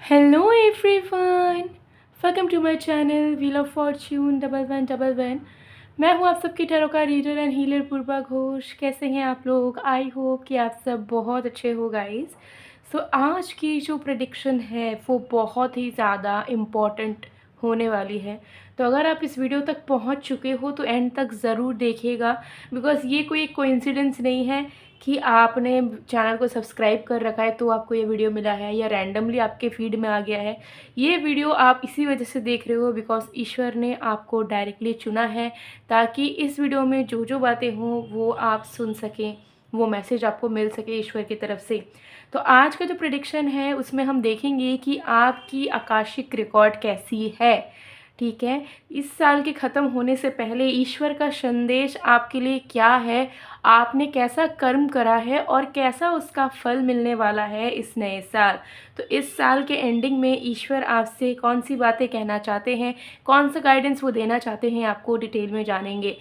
Hello everyone, welcome to my channel Wheel of Fortune 1111। मैं हूँ आप सबकी टैरो का रीडर एंड हीलर पूर्वा घोष। कैसे हैं आप लोग? आई होप कि आप सब बहुत अच्छे हो गाइस। सो आज की जो प्रेडिक्शन है वो बहुत ही ज़्यादा इम्पॉर्टेंट होने वाली है। तो अगर आप इस वीडियो तक पहुंच चुके हो तो एंड तक ज़रूर देखिएगा, बिकॉज़ ये कोई कोइंसिडेंस नहीं है कि आपने चैनल को सब्सक्राइब कर रखा है तो आपको ये वीडियो मिला है या रैंडमली आपके फीड में आ गया है। ये वीडियो आप इसी वजह से देख रहे हो बिकॉज़ ईश्वर ने आपको डायरेक्टली चुना है ताकि इस वीडियो में जो जो बातें हों वो आप सुन सकें, वो मैसेज आपको मिल सके ईश्वर की तरफ से। तो आज का जो प्रेडिक्शन है उसमें हम देखेंगे कि आपकी आकाशिक रिकॉर्ड कैसी है। ठीक है, इस साल के ख़त्म होने से पहले ईश्वर का संदेश आपके लिए क्या है, आपने कैसा कर्म करा है और कैसा उसका फल मिलने वाला है इस नए साल। तो इस साल के एंडिंग में ईश्वर आपसे कौन सी बातें कहना चाहते हैं, कौन सा गाइडेंस वो देना चाहते हैं, आपको डिटेल में जानेंगे।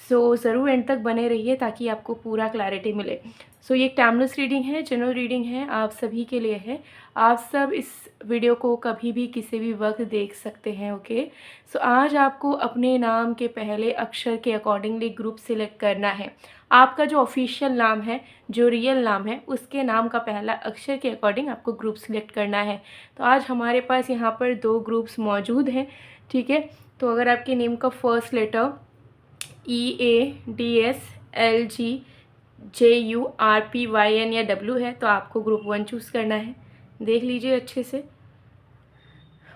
सो ज़रूर एंड तक बने रहिए ताकि आपको पूरा क्लैरिटी मिले। सो ये एक टाइमलेस रीडिंग है, जनरल रीडिंग है, आप सभी के लिए है। आप सब इस वीडियो को कभी भी किसी भी वक्त देख सकते हैं। ओके, सो आज आपको अपने नाम के पहले अक्षर के अकॉर्डिंगली ग्रुप सिलेक्ट करना है। आपका जो ऑफिशियल नाम है, जो रियल नाम है, उसके नाम का पहला अक्षर के अकॉर्डिंग आपको ग्रुप सिलेक्ट करना है। तो आज हमारे पास यहाँ पर 2 ग्रुप्स मौजूद हैं। ठीक है, तो अगर आपके नेम का फर्स्ट लेटर EADSLGJURPYN या W है तो आपको ग्रुप 1 चूज़ करना है। देख लीजिए अच्छे से।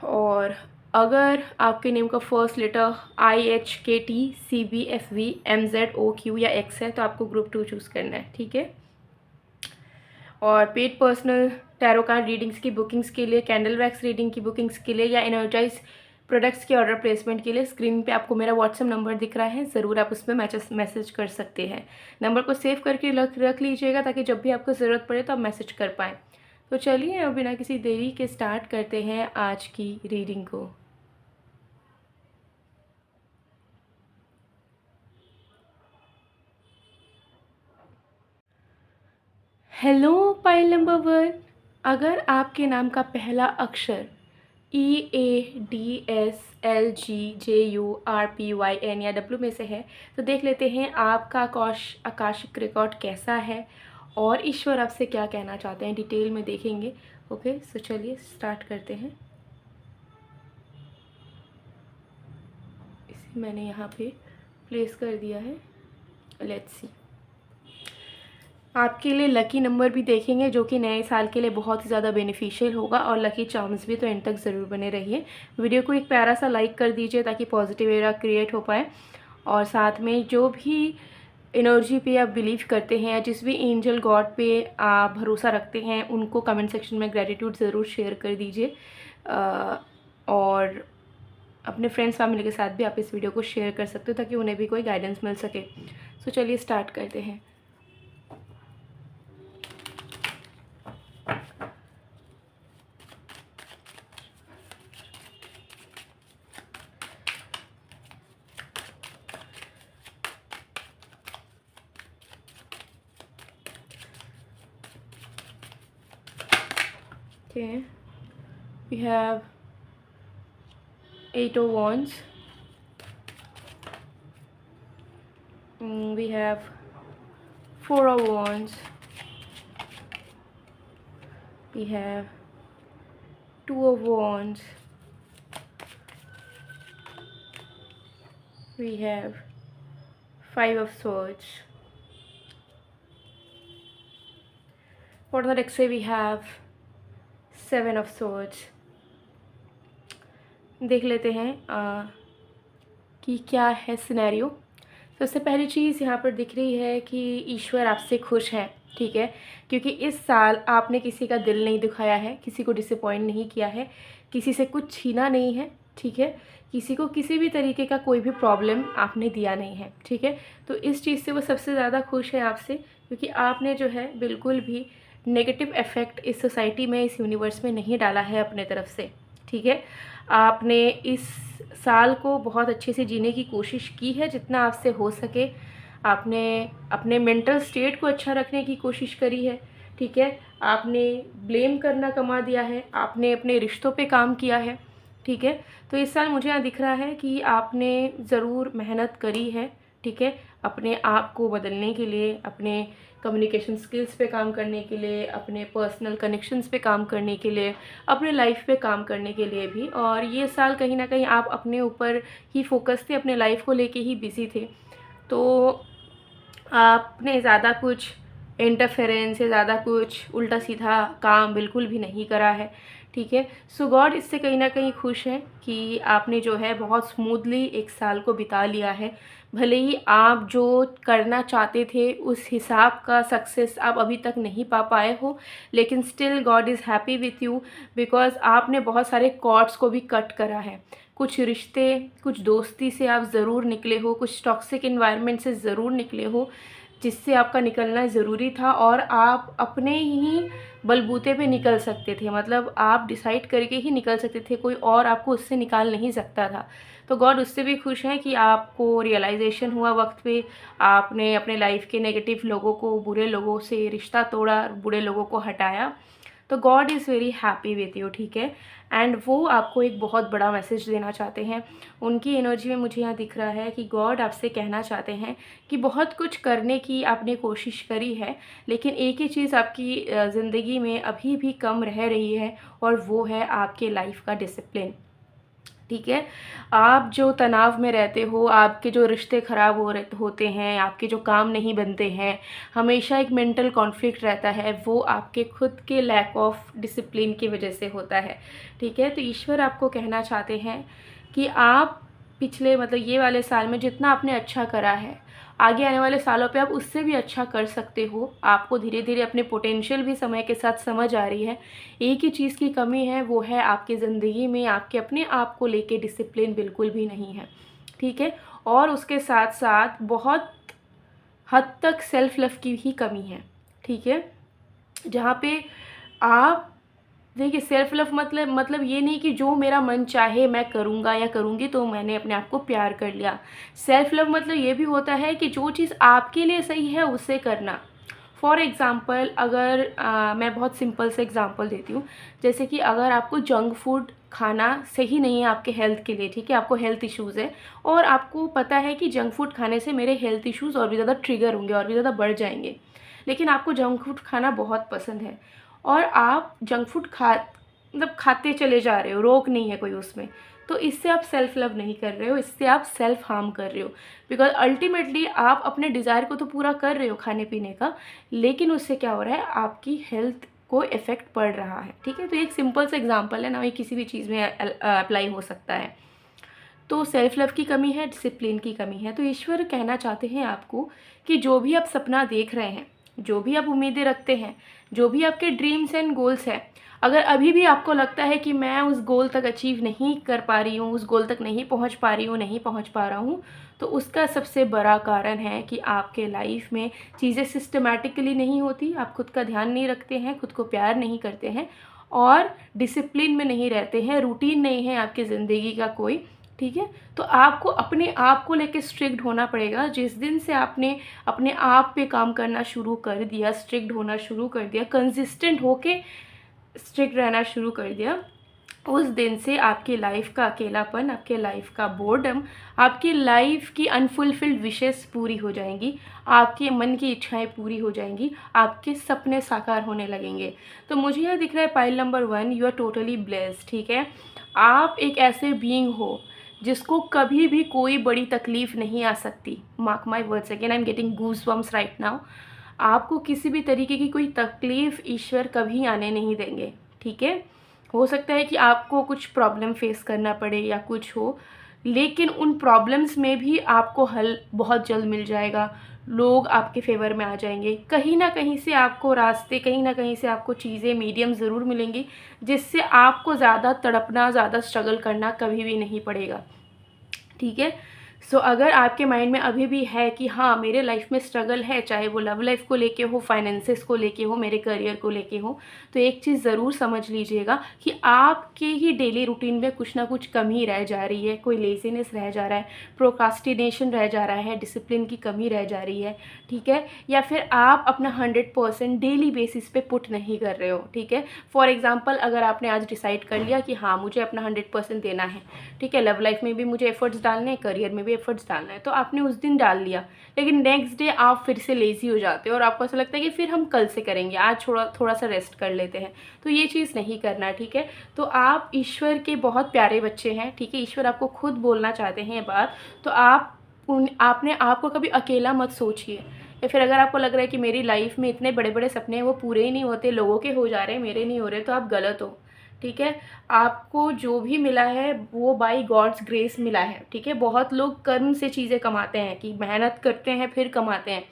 और अगर आपके नेम का फर्स्ट लेटर IHKTCBFVMZOQ या X है तो आपको ग्रुप 2 चूज़ करना है। ठीक है, और paid personal tarot card readings की बुकिंग्स के लिए, कैंडल वैक्स रीडिंग की बुकिंग्स के लिए या एनर्जाइज प्रोडक्ट्स के ऑर्डर प्लेसमेंट के लिए स्क्रीन पे आपको मेरा व्हाट्सएप नंबर दिख रहा है, ज़रूर आप उसमें मैसेज कर सकते हैं। नंबर को सेव करके रख लीजिएगा ताकि जब भी आपको ज़रूरत पड़े तो आप मैसेज कर पाएँ। तो चलिए अब बिना किसी देरी के स्टार्ट करते हैं आज की रीडिंग को। हेलो पाइल नंबर 1, अगर आपके नाम का पहला अक्षर EADSLGJURPYN या W में से है तो देख लेते हैं आपका आकाशिक रिकॉर्ड कैसा है और ईश्वर आपसे क्या कहना चाहते हैं, डिटेल में देखेंगे। ओके, सो चलिए स्टार्ट करते हैं। इसे मैंने यहाँ पे प्लेस कर दिया है। लेट्स सी, आपके लिए लकी नंबर भी देखेंगे जो कि नए साल के लिए बहुत ही ज़्यादा बेनिफिशियल होगा, और लकी चार्म्स भी। तो एंड तक ज़रूर बने रहिए। वीडियो को एक प्यारा सा लाइक कर दीजिए ताकि पॉजिटिव एरा क्रिएट हो पाए, और साथ में जो भी एनर्जी पे आप बिलीव करते हैं या जिस भी एंजल गॉड पे आप भरोसा रखते हैं उनको कमेंट सेक्शन में ग्रेटिट्यूड ज़रूर शेयर कर दीजिए, और अपने फ्रेंड्स फैमिली के साथ भी आप इस वीडियो को शेयर कर सकते हो ताकि उन्हें भी कोई गाइडेंस मिल सके। सो चलिए स्टार्ट करते हैं। Okay, we have 8 of Wands, we have 4 of Wands, we have 2 of Wands, we have 5 of Swords. For the next say we have 7 of Swords. देख लेते हैं कि क्या है सिनेरियो। सबसे पहली चीज़ यहाँ पर दिख रही है कि ईश्वर आपसे खुश है। ठीक है, क्योंकि इस साल आपने किसी का दिल नहीं दुखाया है, किसी को डिसअपॉइंट नहीं किया है, किसी से कुछ छीना नहीं है। ठीक है, किसी को किसी भी तरीके का कोई भी प्रॉब्लम आपने दिया नहीं है। ठीक है, तो इस चीज़ से वो सबसे ज़्यादा खुश है आपसे, क्योंकि आपने जो है बिल्कुल भी नेगेटिव इफ़ेक्ट इस सोसाइटी में, इस यूनिवर्स में नहीं डाला है अपने तरफ से। ठीक है, आपने इस साल को बहुत अच्छे से जीने की कोशिश की है जितना आपसे हो सके। आपने अपने मेंटल स्टेट को अच्छा रखने की कोशिश करी है। ठीक है। आपने ब्लेम करना कमा दिया है, आपने अपने रिश्तों पे काम किया है, ठीक है। तो इस साल मुझे यहाँ दिख रहा है कि आपने ज़रूर मेहनत करी है, ठीक है, अपने आप को बदलने के लिए, अपने कम्युनिकेशन स्किल्स पे काम करने के लिए, अपने पर्सनल कनेक्शंस पे काम करने के लिए, अपने लाइफ पे काम करने के लिए भी। और ये साल कहीं ना कहीं आप अपने ऊपर ही फोकस थे, अपने लाइफ को लेके ही बिजी थे, तो आपने ज़्यादा कुछ इंटरफेरेंस या ज़्यादा कुछ उल्टा सीधा काम बिल्कुल भी नहीं करा है, ठीक है। सो गॉड इससे कहीं ना कहीं खुश है कि आपने जो है बहुत स्मूथली एक साल को बिता लिया है। भले ही आप जो करना चाहते थे उस हिसाब का सक्सेस आप अभी तक नहीं पा पाए हो, लेकिन still God is happy with you, because आपने बहुत सारे कॉर्ड्स को भी कट करा है। कुछ रिश्ते, कुछ दोस्ती से आप ज़रूर निकले हो, कुछ टॉक्सिक इन्वायरमेंट से ज़रूर निकले हो, जिससे आपका निकलना ज़रूरी था, और आप अपने ही बलबूते पे निकल सकते थे, मतलब आप डिसाइड करके ही निकल सकते थे, कोई और आपको उससे निकाल नहीं सकता था। तो गॉड उससे भी खुश है कि आपको रियलाइजेशन हुआ वक्त पे, आपने अपने लाइफ के नेगेटिव लोगों को, बुरे लोगों से रिश्ता तोड़ा, बुरे लोगों को हटाया। तो God is very happy with you, ठीक है। एंड वो आपको एक बहुत बड़ा मैसेज देना चाहते हैं। उनकी एनर्जी में मुझे यहाँ दिख रहा है कि गॉड आपसे कहना चाहते हैं कि बहुत कुछ करने की आपने कोशिश करी है, लेकिन एक ही चीज़ आपकी ज़िंदगी में अभी भी कम रह रही है, और वो है आपके लाइफ का डिसिप्लिन, ठीक है। आप जो तनाव में रहते हो, आपके जो रिश्ते ख़राब होते हैं, आपके जो काम नहीं बनते हैं, हमेशा एक मेंटल कॉन्फ्लिक्ट रहता है, वो आपके खुद के लैक ऑफ डिसिप्लिन की वजह से होता है, ठीक है। तो ईश्वर आपको कहना चाहते हैं कि आप पिछले मतलब ये वाले साल में जितना आपने अच्छा करा है, आगे आने वाले सालों पे आप उससे भी अच्छा कर सकते हो। आपको धीरे धीरे अपने पोटेंशियल भी समय के साथ समझ आ रही है। एक ही चीज़ की कमी है, वो है आपकी ज़िंदगी में आपके अपने आप को लेके डिसिप्लिन बिल्कुल भी नहीं है, ठीक है। और उसके साथ साथ बहुत हद तक सेल्फ लव की ही कमी है, ठीक है। जहाँ पे आप देखिए, सेल्फ लव मतलब ये नहीं कि जो मेरा मन चाहे मैं करूँगा या करूँगी तो मैंने अपने आप को प्यार कर लिया। सेल्फ लव मतलब ये भी होता है कि जो चीज़ आपके लिए सही है उसे करना। फॉर एग्ज़ाम्पल, अगर मैं बहुत सिंपल से एग्ज़ाम्पल देती हूँ, जैसे कि अगर आपको जंक फूड खाना सही नहीं है आपके हेल्थ के लिए, ठीक है, आपको हेल्थ इश्यूज़ है, और आपको पता है कि जंक फूड खाने से मेरे हेल्थ इश्यूज़ और भी ज़्यादा ट्रिगर होंगे, और भी ज़्यादा बढ़ जाएंगे, लेकिन आपको जंक फूड खाना बहुत पसंद है, और आप जंक फूड खाते चले जा रहे हो, रोक नहीं है कोई उसमें, तो इससे आप सेल्फ लव नहीं कर रहे हो, इससे आप सेल्फ हार्म कर रहे हो। बिकॉज अल्टीमेटली आप अपने डिज़ायर को तो पूरा कर रहे हो खाने पीने का, लेकिन उससे क्या हो रहा है, आपकी हेल्थ को इफ़ेक्ट पड़ रहा है, ठीक है। तो एक सिंपल सा एग्जांपल है ना, ये किसी भी चीज़ में अप्लाई हो सकता है। तो सेल्फ लव की कमी है, डिसिप्लिन की कमी है। तो ईश्वर कहना चाहते हैं आपको कि जो भी आप सपना देख रहे हैं, जो भी आप उम्मीदें रखते हैं, जो भी आपके ड्रीम्स एंड गोल्स हैं, अगर अभी भी आपको लगता है कि मैं उस गोल तक अचीव नहीं कर पा रही हूँ, उस गोल तक नहीं पहुँच पा रही हूँ, नहीं पहुँच पा रहा हूँ, तो उसका सबसे बड़ा कारण है कि आपके लाइफ में चीज़ें सिस्टमैटिकली नहीं होती, आप खुद का ध्यान नहीं रखते हैं, खुद को प्यार नहीं करते हैं, और डिसिप्लिन में नहीं रहते हैं, रूटीन नहीं है आपकी ज़िंदगी का कोई, ठीक है। तो आपको अपने आप को लेके स्ट्रिक्ट होना पड़ेगा। जिस दिन से आपने अपने आप पे काम करना शुरू कर दिया, स्ट्रिक्ट होना शुरू कर दिया, कंसिस्टेंट होके स्ट्रिक्ट रहना शुरू कर दिया, उस दिन से आपकी लाइफ का अकेलापन, आपके लाइफ का बोर्डम, आपकी लाइफ की अनफुलफिल्ड विशेस पूरी हो जाएंगी, आपके मन की इच्छाएं पूरी हो जाएंगी, आपके सपने साकार होने लगेंगे। तो मुझे यहाँ दिख रहा है pile number 1, you are totally blessed, ठीक है। आप एक ऐसे बीइंग हो जिसको कभी भी कोई बड़ी तकलीफ़ नहीं आ सकती। Mark my words, again I am getting goose bumps right now. आपको किसी भी तरीके की कोई तकलीफ़ ईश्वर कभी आने नहीं देंगे, ठीक है। हो सकता है कि आपको कुछ प्रॉब्लम फेस करना पड़े या कुछ हो, लेकिन उन प्रॉब्लम्स में भी आपको हल बहुत जल्द मिल जाएगा। लोग आपके फेवर में आ जाएंगे, कहीं ना कहीं से आपको रास्ते, कहीं ना कहीं से आपको चीज़ें, मीडियम ज़रूर मिलेंगी, जिससे आपको ज़्यादा तड़पना, ज़्यादा स्ट्रगल करना कभी भी नहीं पड़ेगा, ठीक है। अगर आपके माइंड में अभी भी है कि हाँ मेरे लाइफ में स्ट्रगल है, चाहे वो लव लाइफ को लेके हो, फाइनेंसेस को लेके हो, मेरे करियर को लेके हो, तो एक चीज़ ज़रूर समझ लीजिएगा कि आपके ही डेली रूटीन में कुछ ना कुछ कमी रह जा रही है, कोई लेजीनेस रह जा रहा है, प्रोक्रास्टिनेशन रह जा रहा है, डिसिप्लिन की कमी रह जा रही है, ठीक है, या फिर आप अपना 100% डेली बेसिस पे पुट नहीं कर रहे हो, ठीक है। फॉर एग्जाम्पल, अगर आपने आज डिसाइड कर लिया कि हाँ मुझे अपना 100% देना है, ठीक है, लव लाइफ में भी मुझे एफर्ट्स डालने हैं, करियर में भी एफर्ट्स डालना है, तो आपने उस दिन डाल लिया, लेकिन नेक्स्ट डे आप फिर से लेज़ी हो जाते हो और आपको ऐसा लगता है कि फिर हम कल से करेंगे, आज थोड़ा सा रेस्ट कर लेते हैं। तो ये चीज़ नहीं करना, ठीक है। तो आप ईश्वर के बहुत प्यारे बच्चे हैं, ठीक है, ईश्वर आपको खुद बोलना चाहते हैं ये बात, तो आपने आपको कभी अकेला मत सोचिए, या फिर अगर आपको लग रहा है कि मेरी लाइफ में इतने बड़े बड़े सपने हैं वो पूरे ही नहीं होते, लोगों के हो जा रहे हैं मेरे नहीं हो रहे, तो आप गलत हो, ठीक है। आपको जो भी मिला है वो बाय गॉड्स ग्रेस मिला है, ठीक है। बहुत लोग कर्म से चीज़ें कमाते हैं, कि मेहनत करते हैं फिर कमाते हैं,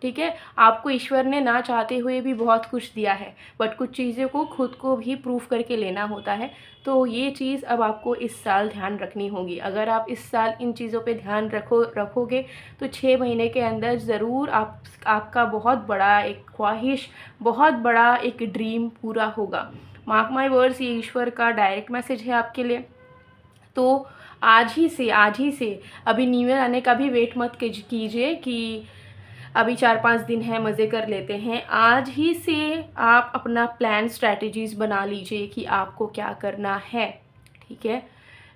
ठीक है। आपको ईश्वर ने ना चाहते हुए भी बहुत कुछ दिया है, बट कुछ चीज़ों को खुद को भी प्रूफ करके लेना होता है। तो ये चीज़ अब आपको इस साल ध्यान रखनी होगी। अगर आप इस साल इन चीज़ों पे ध्यान रखोगे तो 6 महीने के अंदर ज़रूर आपका बहुत बड़ा एक ख्वाहिश, बहुत बड़ा एक ड्रीम पूरा होगा। मार्क माई वर्ड्स, ये ईश्वर का डायरेक्ट मैसेज है आपके लिए। तो आज ही से अभी न्यू ईयर आने का भी वेट मत कीजिए कि अभी 4-5 दिन है मज़े कर लेते हैं। आज ही से आप अपना प्लान स्ट्रैटेजीज़ बना लीजिए कि आपको क्या करना है, ठीक है।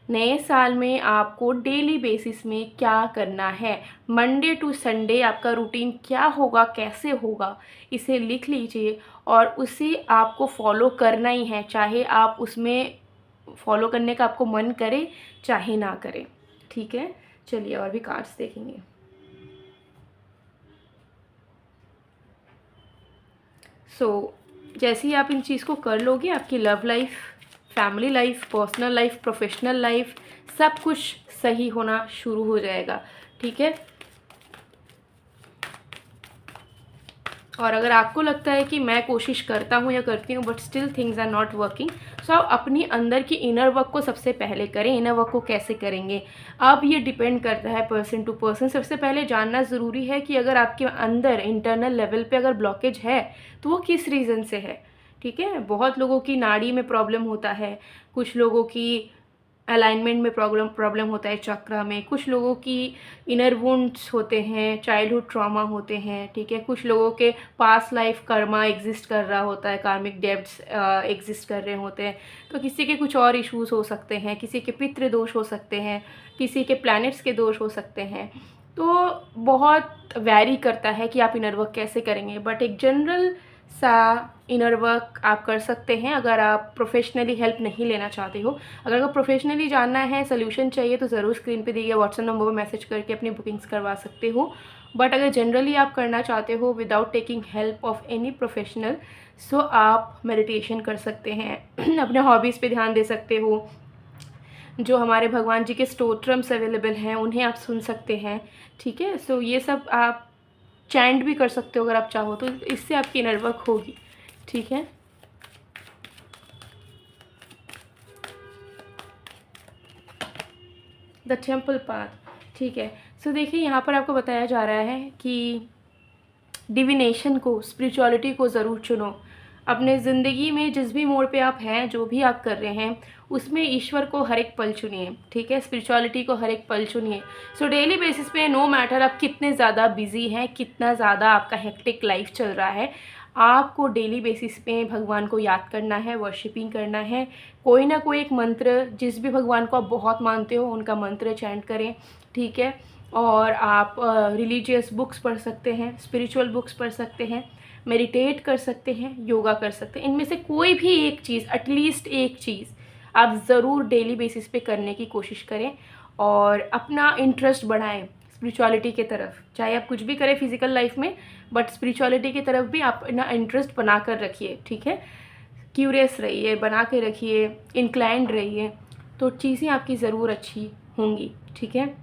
नए साल में आपको डेली बेसिस में क्या करना है, मंडे टू संडे आपका रूटीन क्या होगा, कैसे होगा, इसे लिख लीजिए और उसे आपको फॉलो करना ही है, चाहे आप उसमें फॉलो करने का आपको मन करे चाहे ना करे, ठीक है। चलिए और भी कार्ड्स देखेंगे। जैसे ही आप इन चीज़ को कर लोगे, आपकी love life, family life, personal life, professional life, सब कुछ सही होना शुरू हो जाएगा, ठीक है। और अगर आपको लगता है कि मैं कोशिश करता हूँ या करती हूँ but still things are not working, so आप अपनी अंदर की इनर वर्क को सबसे पहले करें। इनर वर्क को कैसे करेंगे, अब ये डिपेंड करता है पर्सन टू पर्सन। सबसे पहले जानना ज़रूरी है कि अगर आपके अंदर इंटरनल लेवल पे अगर ब्लॉकेज है तो वो किस रीज़न से है, ठीक है। बहुत लोगों की नाड़ी में प्रॉब्लम होता है, कुछ लोगों की अलाइनमेंट में प्रॉब्लम होता है, चक्रा में, कुछ लोगों की इनर वुंड्स होते हैं, चाइल्डहुड ट्रॉमा होते हैं, ठीक है। कुछ लोगों के पास्ट लाइफ कर्मा एग्जिस्ट कर रहा होता है, कार्मिक डेब्ट्स एग्जिस्ट कर रहे होते हैं। तो किसी के कुछ और इश्यूज हो सकते हैं, किसी के पितृ दोष हो सकते हैं, किसी के प्लैनेट्स के दोष हो सकते हैं। तो बहुत वैरी करता है कि आप इनर वर्क कैसे करेंगे, बट एक जनरल सा इनर वर्क आप कर सकते हैं अगर आप प्रोफेशनली हेल्प नहीं लेना चाहते हो। अगर आपको प्रोफेशनली जानना है, सोल्यूशन चाहिए, तो ज़रूर स्क्रीन पे दिए गए व्हाट्सएप नंबर पर मैसेज करके अपनी बुकिंग्स करवा सकते हो। बट अगर जनरली आप करना चाहते हो without taking help of any professional, so आप मेडिटेशन कर सकते हैं अपने हॉबीज़ पे ध्यान दे सकते हो, जो हमारे भगवान जी के स्तोत्रम्स अवेलेबल हैं उन्हें आप सुन सकते हैं, ठीक है। सो ये सब आप चैंट भी कर सकते हो अगर आप चाहो तो, इससे आपकी इनर वर्क होगी, ठीक है। द टेम्पल पाथ, ठीक है। सो देखिए यहाँ पर आपको बताया जा रहा है कि डिविनेशन को, स्पिरिचुअलिटी को ज़रूर चुनो अपने ज़िंदगी में। जिस भी मोड़ पे आप हैं, जो भी आप कर रहे हैं, उसमें ईश्वर को हर एक पल चुनिए, ठीक है। स्पिरिचुअलिटी को हर एक पल चुनिए। सो डेली बेसिस पे, नो मैटर आप कितने ज़्यादा बिजी हैं, कितना ज़्यादा आपका हेक्टिक लाइफ चल रहा है, आपको डेली बेसिस पे भगवान को याद करना है, वर्शिपिंग करना है। कोई ना कोई एक मंत्र, जिस भी भगवान को आप बहुत मानते हो उनका मंत्र चैंट करें, ठीक है। और आप रिलीजियस बुक्स पढ़ सकते हैं, स्पिरिचुअल बुक्स पढ़ सकते हैं, मेडिटेट कर सकते हैं, योगा कर सकते हैं। इनमें से कोई भी एक चीज़, एटलीस्ट एक चीज़ आप ज़रूर डेली बेसिस पे करने की कोशिश करें और अपना इंटरेस्ट बढ़ाएं स्पिरिचुअलिटी के तरफ। चाहे आप कुछ भी करें फिजिकल लाइफ में, बट स्पिरिचुअलिटी की तरफ भी आप अपना इंटरेस्ट बना कर रखिए, ठीक है। क्यूरियस रहिए, बना के रखिए, इंक्लाइंड रहिए, तो चीज़ें आपकी ज़रूर अच्छी होंगी, ठीक है।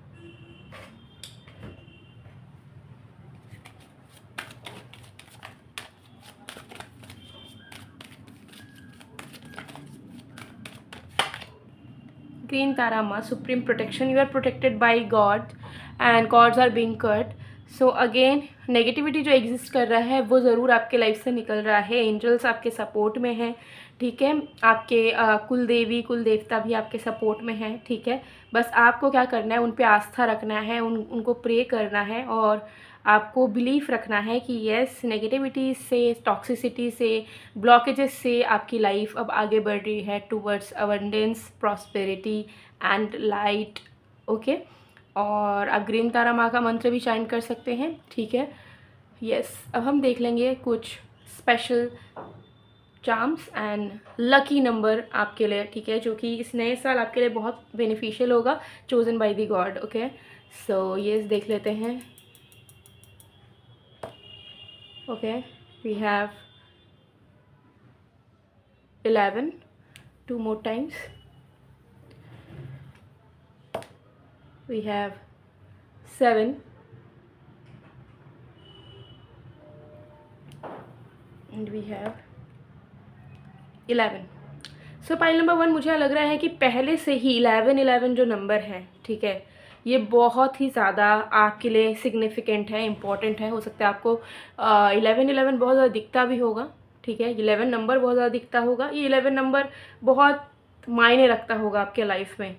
ग्रीन तारा माँ, supreme protection, you are protected by God and cords are being cut. So again negativity जो एग्जिस्ट कर रहा है वो ज़रूर आपके लाइफ से निकल रहा है। एंजल्स आपके सपोर्ट में हैं, ठीक है। आपके कुल देवी कुल देवता भी आपके सपोर्ट में हैं, ठीक है। बस आपको क्या करना है, उन पे आस्था रखना है, उनको प्रे करना है और आपको बिलीफ रखना है कि यस, नेगेटिविटी से, टॉक्सिसिटी से, ब्लॉकेजेस से आपकी लाइफ अब आगे बढ़ रही है towards abundance, prosperity and light, okay. और आप ग्रीन तारा माँ का मंत्र भी चाइंट कर सकते हैं, ठीक है। यस, अब हम देख लेंगे कुछ special charms and lucky number आपके लिए, ठीक है, जो कि इस नए साल आपके लिए बहुत बेनिफिशियल होगा, chosen by the God, okay. So yes, देख लेते हैं। Okay, we have 11 2 more times, we have 7 and we have 11। So pile number 1, मुझे लग रहा है कि पहले से ही 11 जो नंबर है, ठीक है, ये बहुत ही ज़्यादा आपके लिए सिग्निफिकेंट है, इम्पॉर्टेंट है। हो सकता है आपको 11 बहुत ज़्यादा दिखता भी होगा, ठीक है। 11 नंबर बहुत ज़्यादा दिखता होगा, ये 11 नंबर बहुत मायने रखता होगा आपके लाइफ में,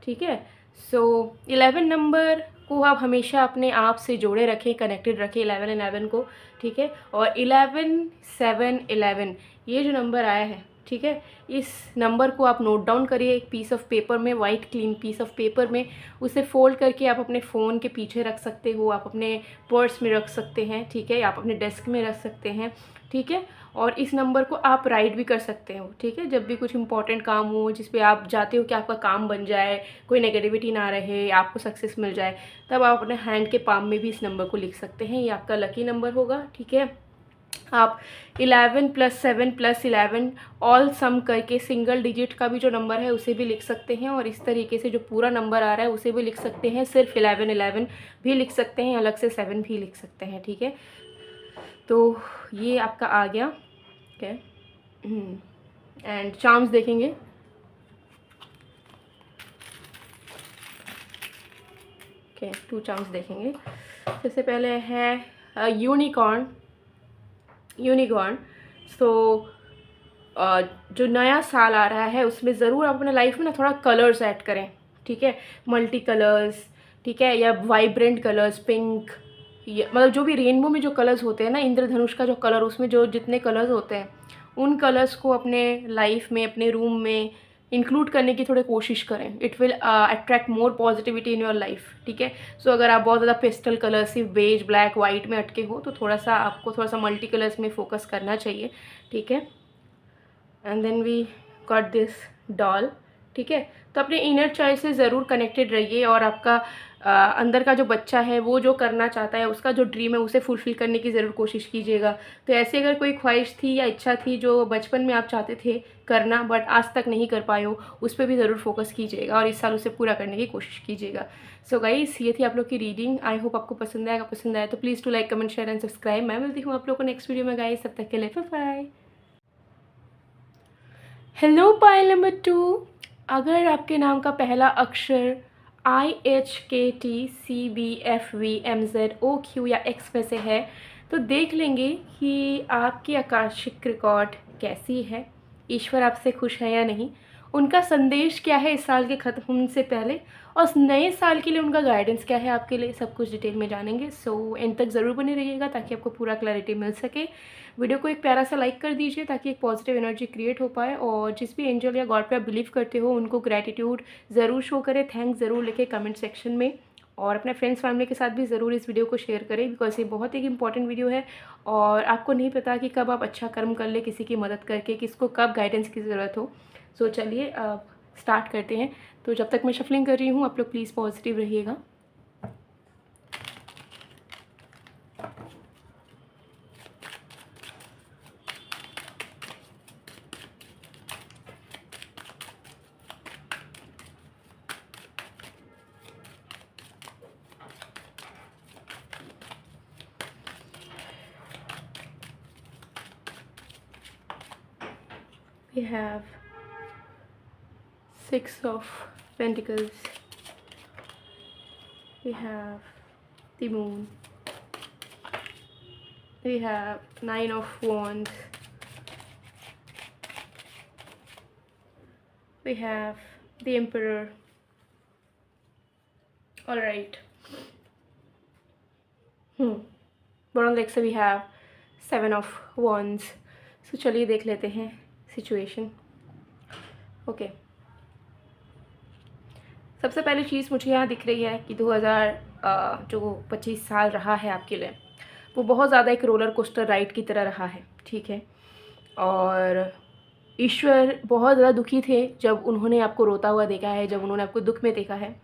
ठीक है। सो 11 नंबर को आप हमेशा अपने आप से जोड़े रखें, कनेक्टेड रखें 11 को, ठीक है। और 11 7 11 ये जो नंबर आया है, ठीक है, इस नंबर को आप नोट डाउन करिए एक पीस ऑफ पेपर में, white clean piece of paper में। उसे फोल्ड करके आप अपने फ़ोन के पीछे रख सकते हो, आप अपने पर्स में रख सकते हैं, ठीक है, आप अपने डेस्क में रख सकते हैं, ठीक है। और इस नंबर को आप राइट भी कर सकते हो, ठीक है, जब भी कुछ इंपॉर्टेंट काम हो जिस पे आप चाहते हो कि आपका काम बन जाए, कोई नेगेटिविटी ना रहे, आपको सक्सेस मिल जाए, तब आप अपने हैंड के पाम में भी इस नंबर को लिख सकते हैं। ये आपका लकी नंबर होगा, ठीक है। आप 11 + 7 + 11 ऑल सम करके सिंगल डिजिट का भी जो नंबर है उसे भी लिख सकते हैं, और इस तरीके से जो पूरा नंबर आ रहा है उसे भी लिख सकते हैं। सिर्फ 11 भी लिख सकते हैं, अलग से 7 भी लिख सकते हैं, ठीक है। तो ये आपका आ गया, ओके। एंड चार्म्स देखेंगे। ओके, 2 चार्म्स देखेंगे। सबसे पहले है यूनिकॉर्न। सो जो नया साल आ रहा है उसमें ज़रूर आप अपने लाइफ में ना थोड़ा कलर्स ऐड करें, ठीक है, मल्टी कलर्स, ठीक है, या वाइब्रेंट कलर्स, पिंक, ये मतलब जो भी रेनबो में जो कलर्स होते हैं ना, इंद्रधनुष का जो कलर, उसमें जो जितने कलर्स होते हैं उन कलर्स को अपने लाइफ में, अपने रूम में इंक्लूड करने की थोड़ी कोशिश करें। It will attract more positivity in your life, ठीक है। सो अगर आप बहुत ज़्यादा पेस्टल कलर, सिर्फ बेज, ब्लैक, वाइट में अटके हो, तो आपको थोड़ा सा मल्टी कलर्स में फोकस करना चाहिए, ठीक है। And then we got this doll, ठीक है। तो अपने इनर चाइल्ड से ज़रूर कनेक्टेड रहिए, और आपका अंदर का जो बच्चा है वो जो करना चाहता है, उसका जो ड्रीम है उसे फुलफ़िल करने की ज़रूर कोशिश कीजिएगा। तो ऐसे अगर कोई ख्वाहिश थी या इच्छा थी जो बचपन में आप चाहते थे करना बट आज तक नहीं कर पाए हो, उस पर भी ज़रूर फोकस कीजिएगा और इस साल उसे पूरा करने की कोशिश कीजिएगा। सो गाइस, ये थी आप लोग की रीडिंग। आई होप आपको पसंद आएगा। पसंद आया तो please to like, comment, share and subscribe. मैं मिलती हूँ आप लोग को नेक्स्ट वीडियो में गाइस, तब तक के लिए bye bye. Hello pile number 2, अगर आपके नाम का पहला अक्षर IHKTCBFVMZOQ या X में से है तो देख लेंगे कि आपकी आकाशिक रिकॉर्ड कैसी है, ईश्वर आपसे खुश है या नहीं, उनका संदेश क्या है इस साल के ख़त्म होने से पहले, और नए साल के लिए उनका गाइडेंस क्या है आपके लिए, सब कुछ डिटेल में जानेंगे। सो एंड तक ज़रूर बने रहिएगा ताकि आपको पूरा क्लैरिटी मिल सके। वीडियो को एक प्यारा सा लाइक कर दीजिए ताकि एक पॉजिटिव एनर्जी क्रिएट हो पाए, और जिस भी एंजल या गॉड पे आप बिलीव करते हो उनको ग्रैटिट्यूड ज़रूर शो करें, थैंक्स ज़रूर लिखे कमेंट सेक्शन में, और अपने फ्रेंड्स फैमिली के साथ भी ज़रूर इस वीडियो को शेयर करें, बिकॉज ये बहुत एक इंपॉर्टेंट वीडियो है। और आपको नहीं पता कि कब आप अच्छा कर्म कर ले किसी की मदद करके, किसको कब गाइडेंस की ज़रूरत हो। सो चलिए अब स्टार्ट करते हैं। तो जब तक मैं शफलिंग कर रही हूँ आप लोग प्लीज़ पॉजिटिव रहिएगा। We have 6 of Pentacles, we have the moon, we have 9 of wands, we have the emperor. All right. Bottom deck से we have 7 of wands. So चलिए देख लेते हैं सिचुएशन. ओके, सबसे पहली चीज़ मुझे यहाँ दिख रही है कि 2025 साल रहा है आपके लिए, वो बहुत ज़्यादा एक रोलर कोस्टर राइड की तरह रहा है. ठीक है, और ईश्वर बहुत ज़्यादा दुखी थे जब उन्होंने आपको रोता हुआ देखा है, जब उन्होंने आपको दुख में देखा है.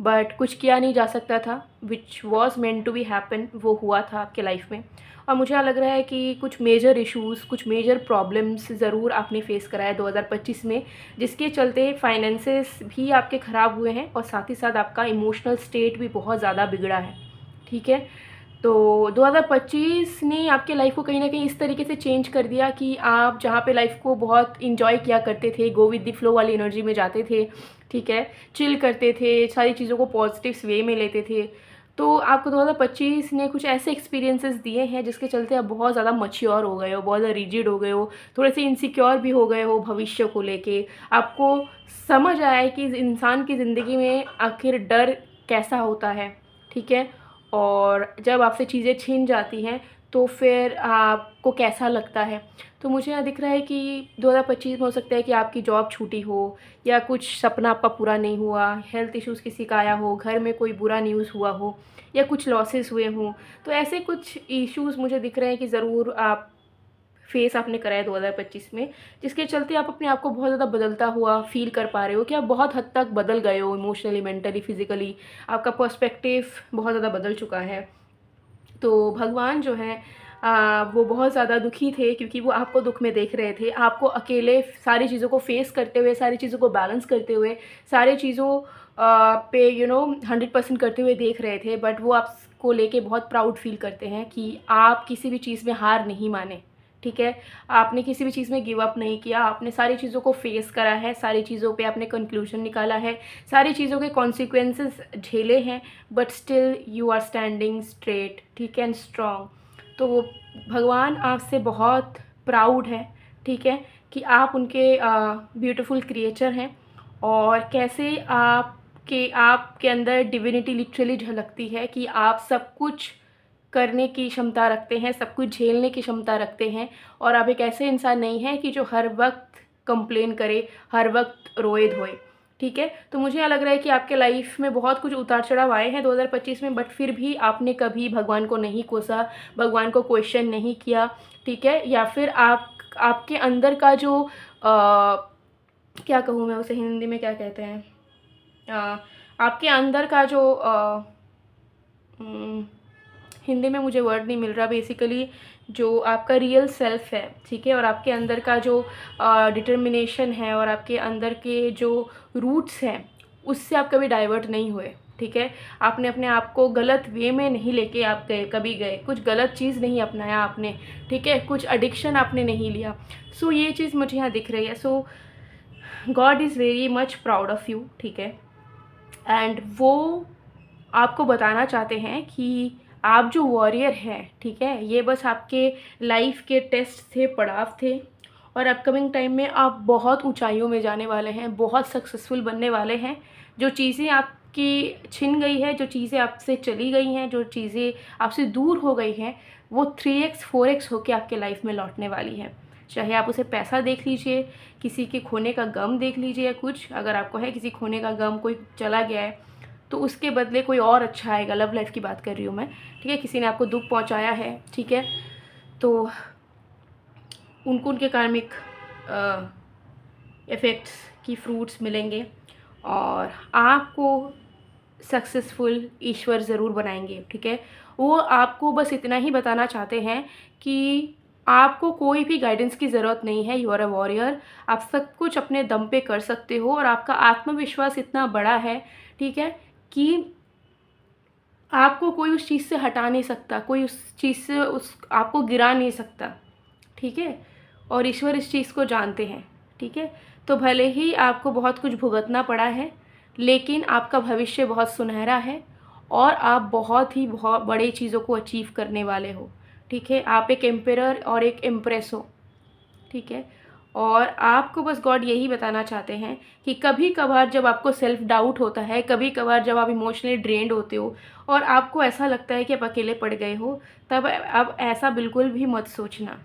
बट कुछ किया नहीं जा सकता था. Which was meant to be happen, वो हुआ था आपके लाइफ में. और मुझे लग रहा है कि कुछ मेजर इश्यूज़, कुछ मेजर प्रॉब्लम्स ज़रूर आपने फेस करा है 2025 में, जिसके चलते फाइनेंसेस भी आपके ख़राब हुए हैं और साथ ही साथ आपका इमोशनल स्टेट भी बहुत ज़्यादा बिगड़ा है. ठीक है, तो 2025 ने आपके लाइफ को कहीं ना कहीं इस तरीके से चेंज कर दिया कि आप जहाँ पे लाइफ को बहुत इन्जॉय किया करते थे, गो विद द फ्लो वाली एनर्जी में जाते थे. ठीक है, चिल करते थे, सारी चीज़ों को पॉजिटिव वे में लेते थे, तो आपको 2025 ने कुछ ऐसे एक्सपीरियंसेस दिए हैं जिसके चलते आप बहुत ज़्यादा मैच्योर हो गए हो, बहुत ज़्यादा रिजिड हो गए हो, थोड़े से इनसिक्योर भी हो गए हो भविष्य को लेके. आपको समझ आया है कि इंसान की ज़िंदगी में आखिर डर कैसा होता है. ठीक है, और जब आपसे चीज़ें छिन जाती हैं तो फिर आपको कैसा लगता है. तो मुझे यहाँ दिख रहा है कि 2025 में हो सकता है कि आपकी जॉब छूटी हो, या कुछ सपना आपका पूरा नहीं हुआ, हेल्थ इश्यूज़ किसी का आया हो, घर में कोई बुरा न्यूज़ हुआ हो, या कुछ लॉसेस हुए हों. तो ऐसे कुछ इश्यूज़ मुझे दिख रहे हैं कि ज़रूर आप फेस आपने करा है 2025 में, जिसके चलते आप अपने आप को बहुत ज़्यादा बदलता हुआ फील कर पा रहे हो कि आप बहुत हद तक बदल गए हो इमोशनली, मेंटली, फिज़िकली. आपका पर्सपेक्टिव बहुत ज़्यादा बदल चुका है. तो भगवान जो है वो बहुत ज़्यादा दुखी थे क्योंकि वो आपको दुख में देख रहे थे, आपको अकेले सारी चीज़ों को फेस करते हुए, सारी चीज़ों को बैलेंस करते हुए, सारी चीज़ों पे 100% करते हुए देख रहे थे. बट वो आपको लेके बहुत प्राउड फील करते हैं कि आप किसी भी चीज़ में हार नहीं माने. ठीक है, आपने किसी भी चीज़ में गिव अप नहीं किया, आपने सारी चीज़ों को फेस करा है, सारी चीज़ों पे आपने कंक्लूजन निकाला है, सारी चीज़ों के कॉन्सिक्वेंसेस झेले हैं, but still you are standing straight. ठीक है, एंड स्ट्रॉन्ग. तो वो भगवान आपसे बहुत प्राउड है. ठीक है, कि आप उनके ब्यूटीफुल क्रिएचर हैं, और कैसे आपके अंदर डिविनिटी लिटरली झलकती है कि आप सब कुछ करने की क्षमता रखते हैं, सब कुछ झेलने की क्षमता रखते हैं, और आप एक ऐसे इंसान नहीं हैं कि जो हर वक्त कंप्लेन करे, हर वक्त रोए धोए. ठीक है, तो मुझे यहाँ लग रहा है कि आपके लाइफ में बहुत कुछ उतार चढ़ाव आए हैं 2025 में, बट फिर भी आपने कभी भगवान को नहीं कोसा, भगवान को क्वेश्चन नहीं किया. ठीक है, या फिर आपके अंदर का जो क्या कहूँ मैं उसे हिंदी में क्या कहते हैं, आपके अंदर का जो हिंदी में मुझे वर्ड नहीं मिल रहा, बेसिकली जो आपका रियल सेल्फ है. ठीक है, और आपके अंदर का जो डिटर्मिनेशन है और आपके अंदर के जो रूट्स हैं, उससे आप कभी डाइवर्ट नहीं हुए. ठीक है, आपने अपने आप को गलत वे में नहीं लेके आप कभी गए, कुछ गलत चीज़ नहीं अपनाया आपने. ठीक है, कुछ एडिक्शन आपने नहीं लिया. सो ये चीज़ मुझे यहाँ दिख रही है. So God is very much proud of you. ठीक है, एंड वो आपको बताना चाहते हैं कि आप जो वॉरियर हैं, ठीक है, ये बस आपके लाइफ के टेस्ट थे, पड़ाव थे, और अपकमिंग टाइम में आप बहुत ऊंचाइयों में जाने वाले हैं, बहुत सक्सेसफुल बनने वाले हैं. जो चीज़ें आपकी छिन गई है, जो चीज़ें आपसे चली गई हैं, जो चीज़ें आपसे दूर हो गई हैं, वो 3x 4x होके आपके लाइफ में लौटने वाली है. चाहे आप उसे पैसा देख लीजिए, किसी के खोने का गम देख लीजिए, या कुछ अगर आपको है किसी खोने का गम, कोई चला गया है, तो उसके बदले कोई और अच्छा आएगा. लव लाइफ की बात कर रही हूँ मैं. ठीक है, किसी ने आपको दुख पहुँचाया है, ठीक है, तो उनको उनके कार्मिक इफ़ेक्ट्स की फ्रूट्स मिलेंगे, और आपको सक्सेसफुल ईश्वर ज़रूर बनाएंगे. ठीक है, वो आपको बस इतना ही बताना चाहते हैं कि आपको कोई भी गाइडेंस की ज़रूरत नहीं है. यू आर अ वॉरियर, आप सब कुछ अपने दम पे कर सकते हो, और आपका आत्मविश्वास इतना बड़ा है, ठीक है, कि आपको कोई उस चीज़ से हटा नहीं सकता, कोई उस चीज़ से आपको गिरा नहीं सकता. ठीक है, और ईश्वर इस चीज़ को जानते हैं. ठीक है, तो भले ही आपको बहुत कुछ भुगतना पड़ा है, लेकिन आपका भविष्य बहुत सुनहरा है, और आप बहुत बड़े चीज़ों को अचीव करने वाले हो। ठीक है, आप एक एम्परर और एक एम्प्रेस हो। ठीक है, और आपको बस गॉड यही बताना चाहते हैं कि कभी कभार जब आपको सेल्फ डाउट होता है, कभी कभार जब आप इमोशनली ड्रेन्ड होते हो और आपको ऐसा लगता है कि आप अकेले पड़ गए हो, तब अब ऐसा बिल्कुल भी मत सोचना।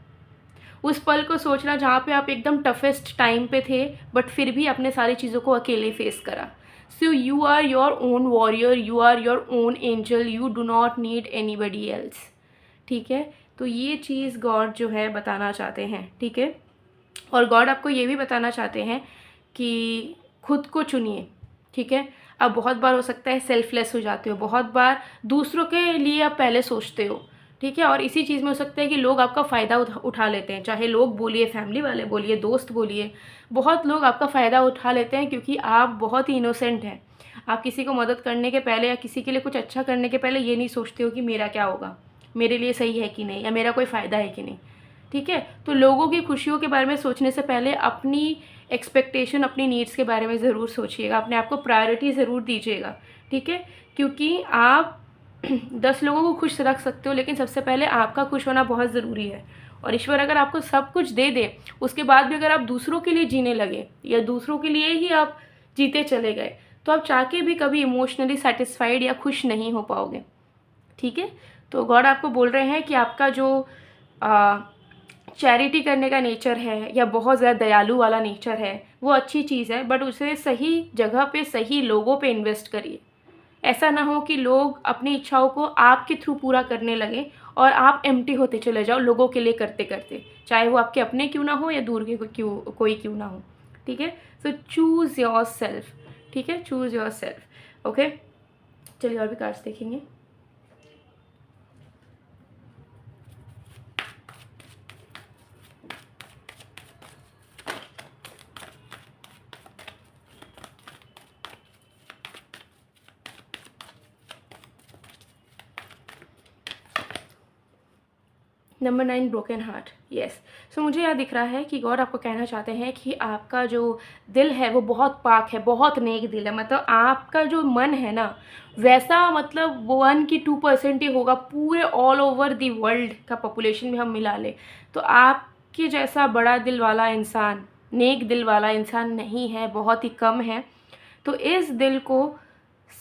उस पल को सोचना जहाँ पे आप एकदम टफेस्ट टाइम पे थे, बट फिर भी अपने सारी चीज़ों को अकेले फेस करा। So you are your own warrior, you are your own angel, you do not need anybody else. ठीक है, तो ये चीज़ गॉड जो है बताना चाहते हैं। ठीक है, और गॉड आपको ये भी बताना चाहते हैं कि खुद को चुनिए। ठीक है, अब बहुत बार हो सकता है सेल्फलेस हो जाते हो, बहुत बार दूसरों के लिए आप पहले सोचते हो। ठीक है, और इसी चीज़ में हो सकता है कि लोग आपका फ़ायदा उठा लेते हैं, चाहे लोग बोलिए, फैमिली वाले बोलिए, दोस्त बोलिए, बहुत लोग आपका फ़ायदा उठा लेते हैं क्योंकि आप बहुत ही इनोसेंट हैं। आप किसी को मदद करने के पहले या किसी के लिए कुछ अच्छा करने के पहले ये नहीं सोचते हो कि मेरा क्या होगा, मेरे लिए सही है कि नहीं, या मेरा कोई फ़ायदा है कि नहीं। ठीक है, तो लोगों की खुशियों के बारे में सोचने से पहले अपनी एक्सपेक्टेशन, अपनी नीड्स के बारे में ज़रूर सोचिएगा, अपने आप को प्रायोरिटी ज़रूर दीजिएगा। ठीक है, क्योंकि आप 10 लोगों को खुश रख सकते हो, लेकिन सबसे पहले आपका खुश होना बहुत ज़रूरी है। और ईश्वर अगर आपको सब कुछ दे दे, उसके बाद भी अगर आप दूसरों के लिए जीने लगे या दूसरों के लिए ही आप जीते चले गए, तो आप चाह के भी कभी इमोशनली सेटिस्फाइड या खुश नहीं हो पाओगे। ठीक है, तो गॉड आपको बोल रहे हैं कि आपका जो चैरिटी करने का नेचर है या बहुत ज़्यादा दयालु वाला नेचर है, वो अच्छी चीज़ है, बट उसे सही जगह पे, सही लोगों पे इन्वेस्ट करिए। ऐसा ना हो कि लोग अपनी इच्छाओं को आपके थ्रू पूरा करने लगें और आप एम्प्टी होते चले जाओ लोगों के लिए करते करते, चाहे वो आपके अपने क्यों ना हो या दूर के कोई क्यों ना हो। ठीक है, सो चूज़ योर सेल्फ। ठीक है, चूज़ योर सेल्फ। ओके, चलिए और भी कार्ड्स देखेंगे। Number 9 broken heart. यस, सो मुझे यह दिख रहा है कि गॉड आपको कहना चाहते हैं कि आपका जो दिल है वो बहुत पाक है, बहुत नेक दिल है। मतलब आपका जो मन है ना, वैसा मतलब 1 की 2% ही होगा पूरे ऑल ओवर दी वर्ल्ड का पॉपुलेशन में हम मिला ले, तो आपके जैसा बड़ा दिल वाला इंसान, नेक दिल वाला इंसान नहीं है, बहुत ही कम है। तो इस दिल को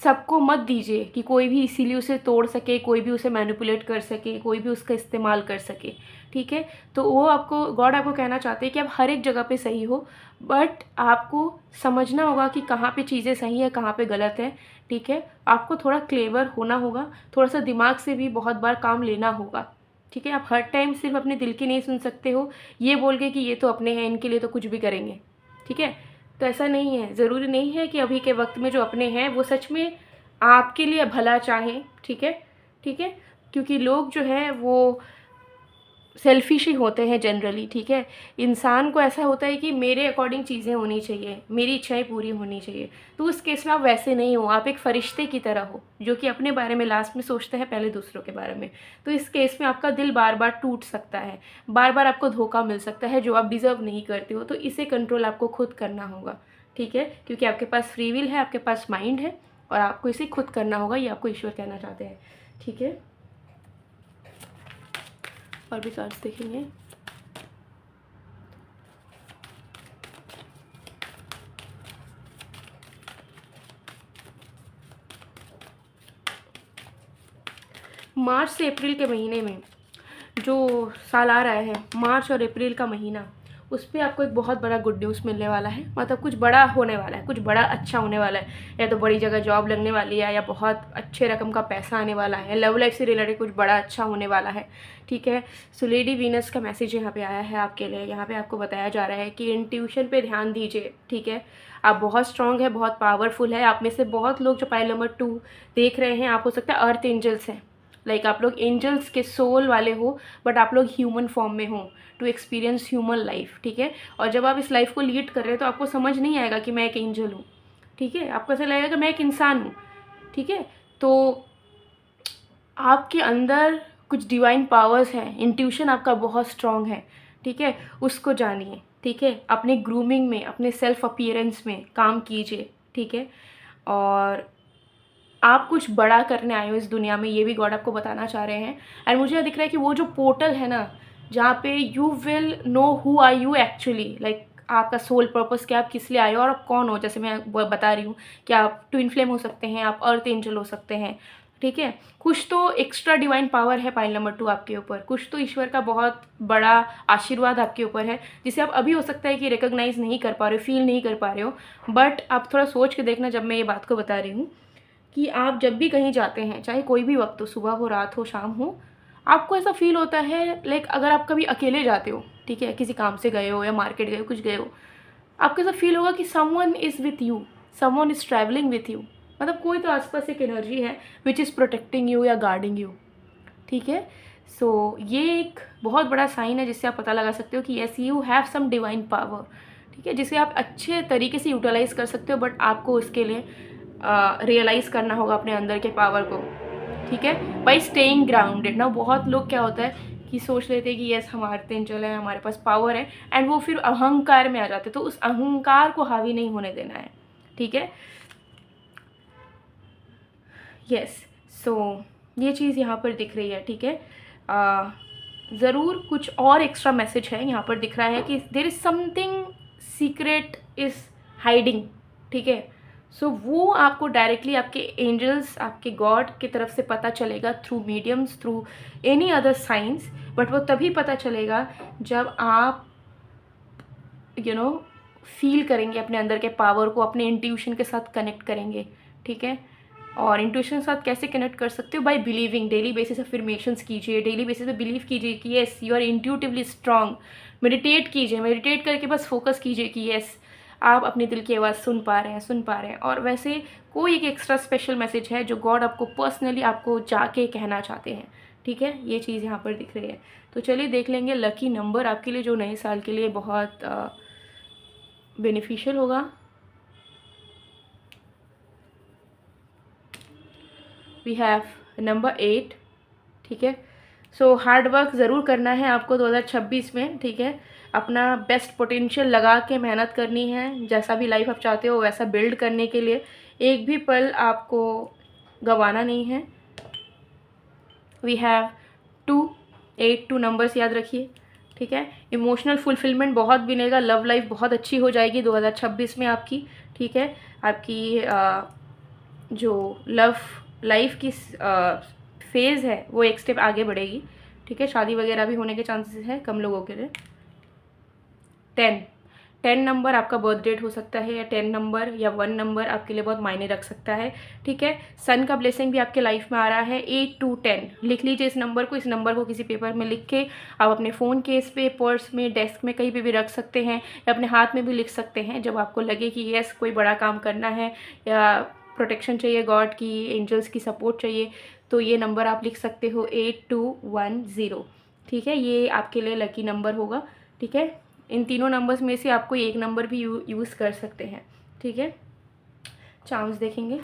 सबको मत दीजिए कि कोई भी इसीलिए उसे तोड़ सके, कोई भी उसे मैनिपुलेट कर सके, कोई भी उसका इस्तेमाल कर सके। ठीक है, तो वो आपको, गॉड आपको कहना चाहते हैं कि आप हर एक जगह पे सही हो, बट आपको समझना होगा कि कहाँ पे चीज़ें सही है, कहाँ पे गलत है। ठीक है, आपको थोड़ा क्लेवर होना होगा, थोड़ा सा दिमाग से भी बहुत बार काम लेना होगा। ठीक है, आप हर टाइम सिर्फ अपने दिल की नहीं सुन सकते हो, ये बोल के कि ये तो अपने हैं, इनके लिए तो कुछ भी करेंगे। ठीक है, तो ऐसा नहीं है, ज़रूरी नहीं है कि अभी के वक्त में जो अपने हैं वो सच में आपके लिए भला चाहें। ठीक है, ठीक है, क्योंकि लोग जो हैं वो सेल्फिश ही होते हैं जनरली। ठीक है, इंसान को ऐसा होता है कि मेरे अकॉर्डिंग चीज़ें होनी चाहिए, मेरी इच्छाएं पूरी होनी चाहिए। तो उस केस में आप वैसे नहीं हो, आप एक फरिश्ते की तरह हो जो कि अपने बारे में लास्ट में सोचते हैं, पहले दूसरों के बारे में। तो इस केस में आपका दिल बार बार टूट सकता है, बार बार आपको धोखा मिल सकता है जो आप डिज़र्व नहीं करते हो। तो इसे कंट्रोल आपको खुद करना होगा। ठीक है, क्योंकि आपके पास फ्री विल है, आपके पास माइंड है, और आपको इसे खुद करना होगा, ये आपको ईश्वर कहना चाहते हैं। ठीक है, और भी कार्ड्स देखेंगे। मार्च से अप्रैल के महीने में जो साल आ रहा है, मार्च और अप्रैल का महीना, उस पर आपको एक बहुत बड़ा गुड न्यूज़ मिलने वाला है। मतलब कुछ बड़ा होने वाला है, कुछ बड़ा अच्छा होने वाला है, या तो बड़ी जगह जॉब लगने वाली है, या बहुत अच्छे रकम का पैसा आने वाला है, लव लाइफ से रिलेटेड कुछ बड़ा अच्छा होने वाला है। ठीक है, सो लेडी वीनस का मैसेज यहाँ पे आया है आपके लिए। यहाँ पे आपको बताया जा रहा है कि इंट्यूशन पे ध्यान दीजिए। ठीक है, आप बहुत स्ट्रांग है, बहुत पावरफुल है। आप में से बहुत लोग जो पाइल नंबर 2 देख रहे हैं, आप हो सकता है अर्थ एंजल्स हैं, लाइक आप लोग एंजल्स के सोल वाले हो, बट आप लोग ह्यूमन फॉर्म में हो टू एक्सपीरियंस ह्यूमन लाइफ। ठीक है, और जब आप इस लाइफ को लीड कर रहे हो तो आपको समझ नहीं आएगा कि मैं एक एंजल हूँ। ठीक है, आपको ऐसा लगेगा कि मैं एक इंसान हूँ। ठीक है, तो आपके अंदर कुछ डिवाइन पावर्स हैं, इंट्यूशन आपका बहुत स्ट्रांग है। ठीक है, उसको जानिए। ठीक है, अपने ग्रूमिंग में, अपने सेल्फ अपीयरेंस में काम कीजिए। ठीक है, और आप कुछ बड़ा करने आए हो इस दुनिया में, ये भी गॉड आपको बताना चाह रहे हैं। एंड मुझे दिख रहा है कि वो जो पोर्टल है ना, जहाँ पे you will know who are you actually, like आपका सोल पर्पस क्या, आप किस लिए आए हो और आप कौन हो। जैसे मैं बता रही हूँ कि आप ट्विन फ्लेम हो सकते हैं, आप अर्थ एंजल हो सकते हैं, ठीक है। कुछ तो एक्स्ट्रा डिवाइन पावर है पाइल नंबर 2 आपके ऊपर, कुछ तो ईश्वर का बहुत बड़ा आशीर्वाद आपके ऊपर है, जिसे आप अभी हो सकता है कि रिकॉग्नाइज नहीं कर पा रहे हो, फील नहीं कर पा रहे हो। बट आप थोड़ा सोच के देखना जब मैं ये बात को बता रही हूँ, कि आप जब भी कहीं जाते हैं, चाहे कोई भी वक्त हो, सुबह हो, रात हो, शाम हो, आपको ऐसा फील होता है लाइक अगर आप कभी अकेले जाते हो, ठीक है, किसी काम से गए हो या मार्केट गए हो, कुछ गए हो, आपको ऐसा फील होगा कि someone is with you, someone is travelling with you. मतलब कोई तो आसपास एक एनर्जी है विच इज़ प्रोटेक्टिंग यू या गार्डिंग यू, ठीक है। सो ये एक बहुत बड़ा साइन है जिससे आप पता लगा सकते हो कि yes you have some divine power, ठीक है, जिसे आप अच्छे तरीके से यूटिलाइज कर सकते हो। बट आपको उसके लिए रियलाइज़ करना होगा अपने अंदर के पावर को, ठीक है, बाई स्टेइंग ग्राउंडेड ना। बहुत लोग क्या होता है कि सोच लेते हैं कि यस हमारे तेंजल है, हमारे पास पावर है, एंड वो फिर अहंकार में आ जाते, तो उस अहंकार को हावी नहीं होने देना है, ठीक है। यस, सो ये चीज़ यहाँ पर दिख रही है, ठीक है। ज़रूर कुछ और एक्स्ट्रा मैसेज है यहाँ पर दिख रहा है कि there is something secret is hiding, ठीक है। सो वो आपको डायरेक्टली आपके एंजल्स, आपके गॉड की तरफ से पता चलेगा through mediums, through any other science. But वो तभी पता चलेगा जब आप फील करेंगे अपने अंदर के पावर को, अपने इंट्यूशन के साथ कनेक्ट करेंगे, ठीक है। और इंट्यूशन के साथ कैसे कनेक्ट कर सकते हो, by believing. Daily basis affirmations कीजिए, डेली बेसिस पे बिलीव कीजिए कि yes you are intuitively strong. Meditate कीजिए, मेडिटेट करके बस फोकस कीजिए कि येस आप अपने दिल की आवाज़ सुन पा रहे हैं, सुन पा रहे हैं। और वैसे कोई एक एक्स्ट्रा स्पेशल मैसेज है जो गॉड आपको पर्सनली आपको जाके कहना चाहते हैं, ठीक है। ये चीज़ यहाँ पर दिख रही है। तो चलिए देख लेंगे लकी नंबर आपके लिए जो नए साल के लिए बहुत बेनिफिशियल होगा। वी हैव नंबर 8, ठीक है। सो हार्ड वर्क ज़रूर करना है आपको 2026 में, ठीक है। अपना बेस्ट पोटेंशियल लगा के मेहनत करनी है, जैसा भी लाइफ आप चाहते हो वैसा बिल्ड करने के लिए एक भी पल आपको गंवाना नहीं है। वी हैव 2, 8, 2 नंबर्स याद रखिए, ठीक है। इमोशनल फुलफिलमेंट बहुत मिलेगा, लव लाइफ बहुत अच्छी हो जाएगी 2026 में आपकी, ठीक है। आपकी जो लव लाइफ की फेज़ है वो एक स्टेप आगे बढ़ेगी, ठीक है। शादी वगैरह भी होने के चांसेस हैं कम लोगों के लिए। 10 नंबर आपका बर्थ डेट हो सकता है, या 10 नंबर या 1 नंबर आपके लिए बहुत मायने रख सकता है, ठीक है। सन का ब्लेसिंग भी आपके लाइफ में आ रहा है। 8 to 10 लिख लीजिए इस नंबर को। इस नंबर को किसी पेपर में लिख के आप अपने फ़ोन केस पे, पर्स में, डेस्क में, कहीं पे भी रख सकते हैं, या अपने हाथ में भी लिख सकते हैं। जब आपको लगे कि यस कोई बड़ा काम करना है या प्रोटेक्शन चाहिए, गॉड की, एंजल्स की सपोर्ट चाहिए, तो ये नंबर आप लिख सकते हो 8210, ठीक है। ये आपके लिए लकी नंबर होगा, ठीक है। इन तीनों नंबर्स में से आपको एक नंबर भी यूज़ कर सकते हैं, ठीक है। चांस देखेंगे।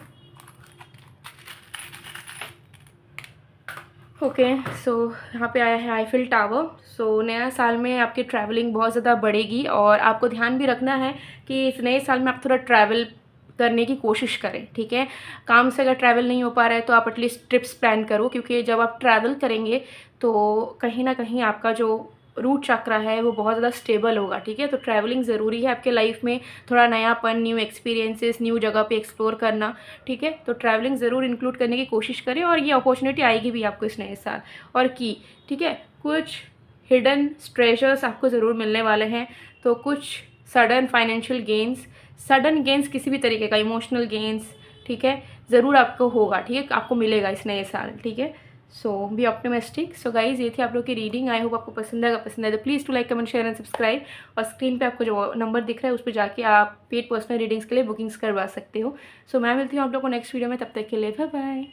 ओके, सो यहाँ पे आया है आईफिल टावर। सो नया साल में आपकी ट्रैवलिंग बहुत ज़्यादा बढ़ेगी, और आपको ध्यान भी रखना है कि इस नए साल में आप थोड़ा ट्रैवल करने की कोशिश करें, ठीक है। काम से अगर ट्रैवल नहीं हो पा रहा है तो आप एटलीस्ट ट्रिप्स प्लान करो, क्योंकि जब आप ट्रैवल करेंगे तो कहीं ना कहीं आपका जो रूट चक्रा है वो बहुत ज़्यादा स्टेबल होगा, ठीक है। तो ट्रैवलिंग ज़रूरी है आपके लाइफ में, थोड़ा नयापन, न्यू एक्सपीरियंसेस, न्यू जगह पे एक्सप्लोर करना, ठीक है। तो ट्रैवलिंग ज़रूर इंक्लूड करने की कोशिश करें, और ये अपॉर्चुनिटी आएगी भी आपको इस नए साल। और ठीक है, कुछ हिडन ट्रेजर्स आपको ज़रूर मिलने वाले हैं। तो कुछ sudden financial gains, sudden gains किसी भी तरीके का, इमोशनल गेंस, ठीक है, ज़रूर आपको होगा, ठीक है, आपको मिलेगा इस नए साल, ठीक है। सो बी ऑप्टिमिस्टिक। सो गाइज ये थी आप लोग की रीडिंग। आई होप आपको पसंद आएगा। पसंद आए तो please to like, comment, share and subscribe. और स्क्रीन पे आपको जो नंबर दिख रहा है उस पर जाके आप पेड पर्सनल रीडिंग्स के लिए बुकिंग्स करवा सकते हो। सो मैं मिलती हूँ आप लोग को नेक्स्ट वीडियो में, तब तक के लिए बाय बाय।